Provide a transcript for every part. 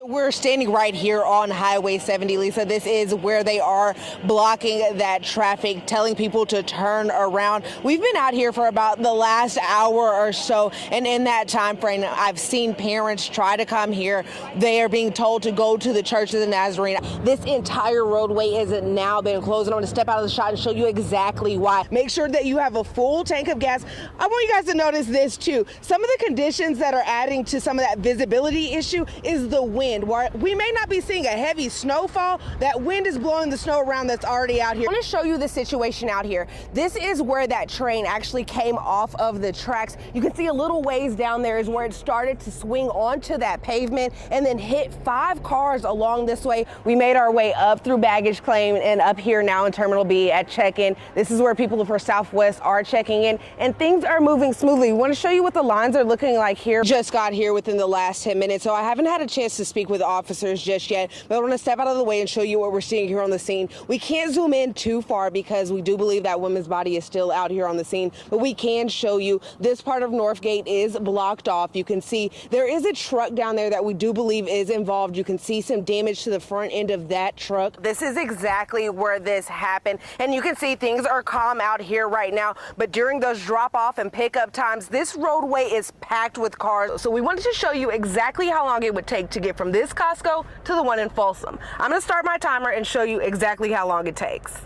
We're standing right here on Highway 70, Lisa. This is where they are blocking that traffic, telling people to turn around. We've been out here for about the last hour or so, and in that time frame, I've seen parents try to come here. They are being told to go to the Church of the Nazarene. This entire roadway has now been closed. I'm going to step out of the shot and show you exactly why. Make sure that you have a full tank of gas. I want you guys to notice this too. Some of the conditions that are adding to some of that visibility issue is the wind. We may not be seeing a heavy snowfall. That wind is blowing the snow around that's already out here. I want to show you the situation out here. This is where that train actually came off of the tracks. You can see a little ways down there is where it started to swing onto that pavement and then hit 5 cars along this way. We made our way up through baggage claim and up here now in Terminal B at check-in. This is where people for Southwest are checking in and things are moving smoothly. We want to show you what the lines are looking like here. Just got here within the last 10 minutes, so I haven't had a chance to speak with officers just yet, but I want to step out of the way and show you what we're seeing here on the scene. We can't zoom in too far because we do believe that woman's body is still out here on the scene, but we can show you this part of Northgate is blocked off. You can see there is a truck down there that we do believe is involved. You can see some damage to the front end of that truck. This is exactly where this happened, and you can see things are calm out here right now, but during those drop off and pickup times, this roadway is packed with cars. So we wanted to show you exactly how long it would take to get from this Costco to the one in Folsom. I'm going to start my timer and show you exactly how long it takes.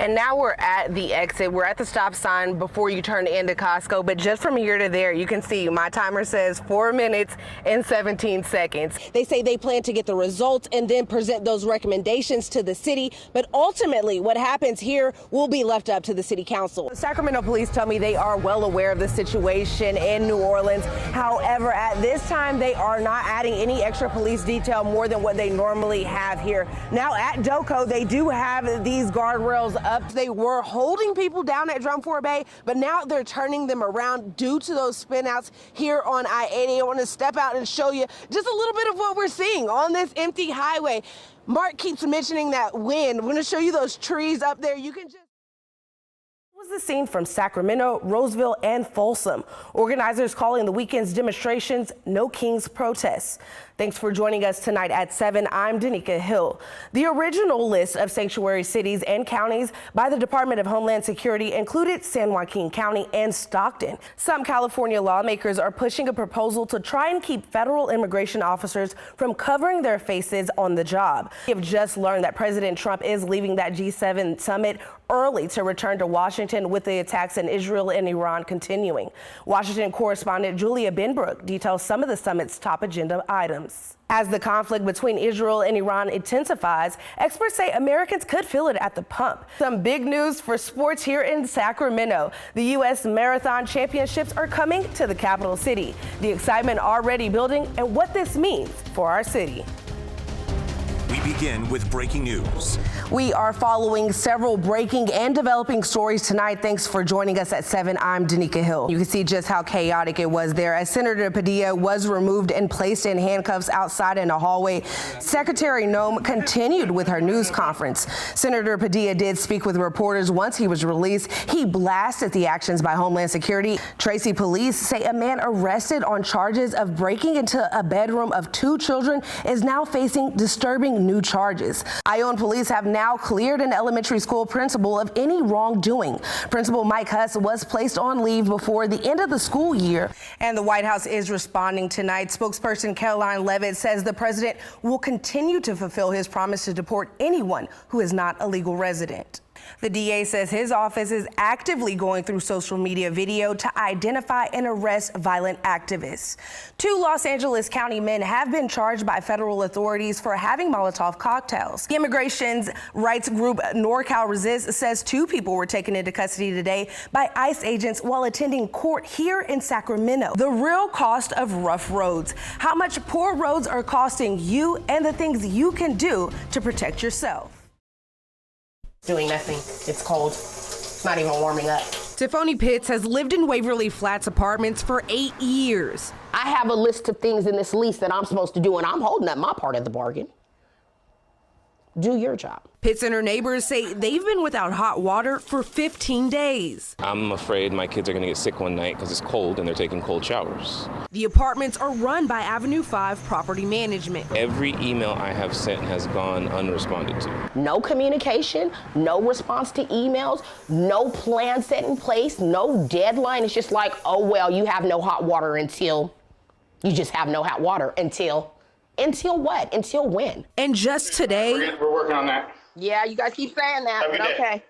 And now we're at the exit. We're at the stop sign before you turn into Costco, but just from here to there, you can see my timer says 4 minutes and 17 seconds. They say they plan to get the results and then present those recommendations to the city, but ultimately what happens here will be left up to the city council. The Sacramento police tell me they are well aware of the situation in New Orleans. However, at this time, they are not adding any extra police detail more than what they normally have here. Now at DoCo, they do have these guardrails up. They were holding people down at Drum Fort Bay, but now they're turning them around due to those spinouts here on I-80. I want to step out and show you just a little bit of what we're seeing on this empty highway. Mark keeps mentioning that wind. I'm going to show you those trees up there. You can just was the scene from Sacramento, Roseville, and Folsom. Organizers calling the weekend's demonstrations No Kings protests. Thanks for joining us tonight at 7. I'm DeNeeka Hill. The original list of sanctuary cities and counties by the Department of Homeland Security included San Joaquin County and Stockton. Some California lawmakers are pushing a proposal to try and keep federal immigration officers from covering their faces on the job. We have just learned that President Trump is leaving that G7 summit early to return to Washington with the attacks in Israel and Iran continuing. Washington correspondent Julia Benbrook details some of the summit's top agenda items. As the conflict between Israel and Iran intensifies, experts say Americans could feel it at the pump. Some big news for sports here in Sacramento. The U.S. Marathon Championships are coming to the capital city. The excitement already building and what this means for our city. We begin with breaking news. We are following several breaking and developing stories tonight. Thanks for joining us at 7. I'm DeNeeka Hill. You can see just how chaotic it was there as Senator Padilla was removed and placed in handcuffs outside in a hallway. Secretary Noem continued with her news conference. Senator Padilla did speak with reporters once he was released. He blasted the actions by Homeland Security. Tracy police say a man arrested on charges of breaking into a bedroom of 2 children is now facing disturbing new charges. Ione police have now cleared an elementary school principal of any wrongdoing. Principal Mike Huss was placed on leave before the end of the school year. And the White House is responding tonight. Spokesperson Caroline Leavitt says the president will continue to fulfill his promise to deport anyone who is not a legal resident. The DA says his office is actively going through social media video to identify and arrest violent activists. 2 Los Angeles County men have been charged by federal authorities for having Molotov cocktails. The immigration rights group NorCal Resist says 2 people were taken into custody today by ICE agents while attending court here in Sacramento. The real cost of rough roads, how much poor roads are costing you, and the things you can do to protect yourself. Doing nothing. It's cold. It's not even warming up. Tiffany Pitts has lived in Waverly Flats apartments for 8 years. I have a list of things in this lease that I'm supposed to do, and I'm holding up my part of the bargain. Do your job. Pitt Center neighbors say they've been without hot water for 15 days. I'm afraid my kids are going to get sick one night because it's cold and they're taking cold showers. The apartments are run by Avenue 5 Property Management. Every email I have sent has gone unresponded to. No communication, no response to emails, no plan set in place, no deadline. It's just like, oh, well, you have no hot water until, you just have no hot water until what? Until when? And just today. We're working on that. Yeah, you guys keep saying that, Every but day. okay.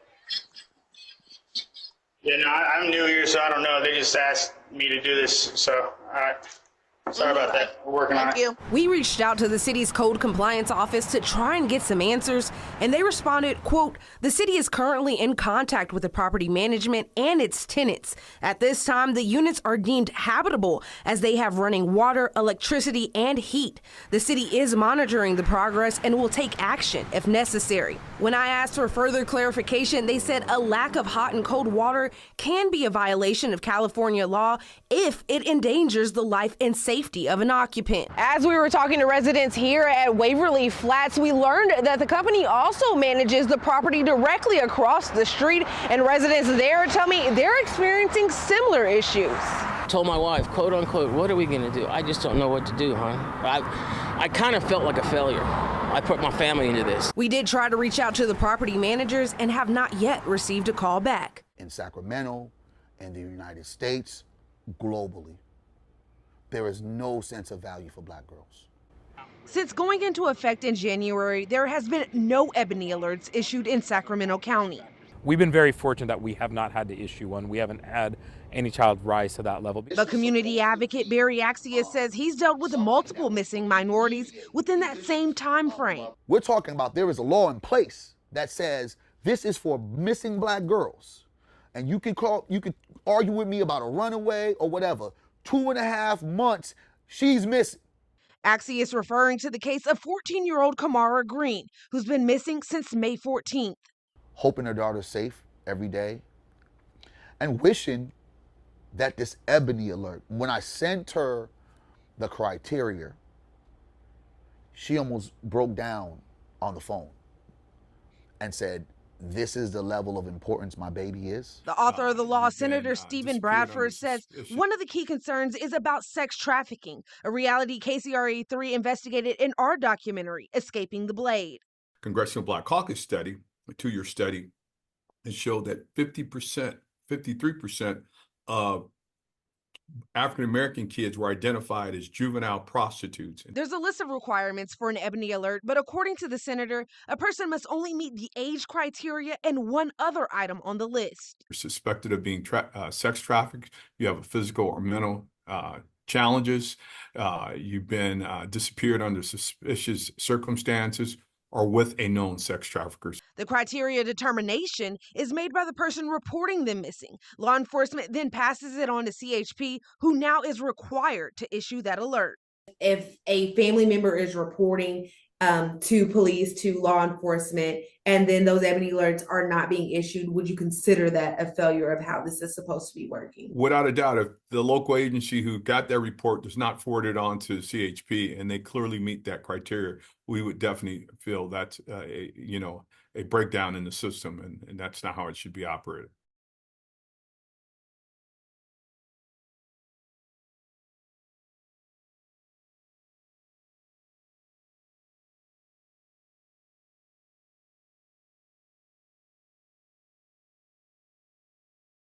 Yeah, no, I'm new here, so I don't know. They just asked me to do this, so sorry about that. We're working on it. We reached out to the city's code compliance office to try and get some answers, and they responded, quote, the city is currently in contact with the property management and its tenants. At this time, the units are deemed habitable as they have running water, electricity, and heat. The city is monitoring the progress and will take action if necessary. When I asked for further clarification, they said a lack of hot and cold water can be a violation of California law if it endangers the life and safety of an occupant. As we were talking to residents here at Waverly Flats, we learned that the company also manages the property directly across the street, and residents there tell me they're experiencing similar issues. Told my wife, quote unquote, what are we gonna do? I just don't know what to do, hon. I kind of felt like a failure. I put my family into this. We did try to reach out to the property managers and have not yet received a call back. In Sacramento, in the United States, globally, there is no sense of value for black girls. Since going into effect in January, there has been no ebony alerts issued in Sacramento County. We've been very fortunate that we have not had to issue one. We haven't had any child rise to that level. The community advocate Barry Axius says he's dealt with multiple missing minorities within that same time frame. We're talking about there is a law in place that says this is for missing black girls. And you can argue with me about a runaway or whatever. 2.5 months, she's missing. Axius referring to the case of 14-year-old Kamara Green, who's been missing since May 14th. Hoping her daughter's safe every day and wishing that this ebony alert, when I sent her the criteria, she almost broke down on the phone and said, this is the level of importance my baby is. The author of the law, Senator Stephen Bradford, says one of the key concerns is about sex trafficking, a reality KCRA 3 investigated in our documentary, Escaping the Blade. Congressional Black Caucus study, a 2-year study, it showed that 53% of African-American kids were identified as juvenile prostitutes. There's a list of requirements for an ebony alert, but according to the senator, a person must only meet the age criteria and one other item on the list. You're suspected of being sex trafficked, you have a physical or mental challenges, you've been disappeared under suspicious circumstances, or with a known sex trafficker. The criteria determination is made by the person reporting them missing. Law enforcement then passes it on to CHP, who now is required to issue that alert. If a family member is reporting to police, to law enforcement, and then those ebony alerts are not being issued, would you consider that a failure of how this is supposed to be working? Without a doubt, if the local agency who got that report does not forward it on to CHP and they clearly meet that criteria, we would definitely feel that's a breakdown in the system, and that's not how it should be operated.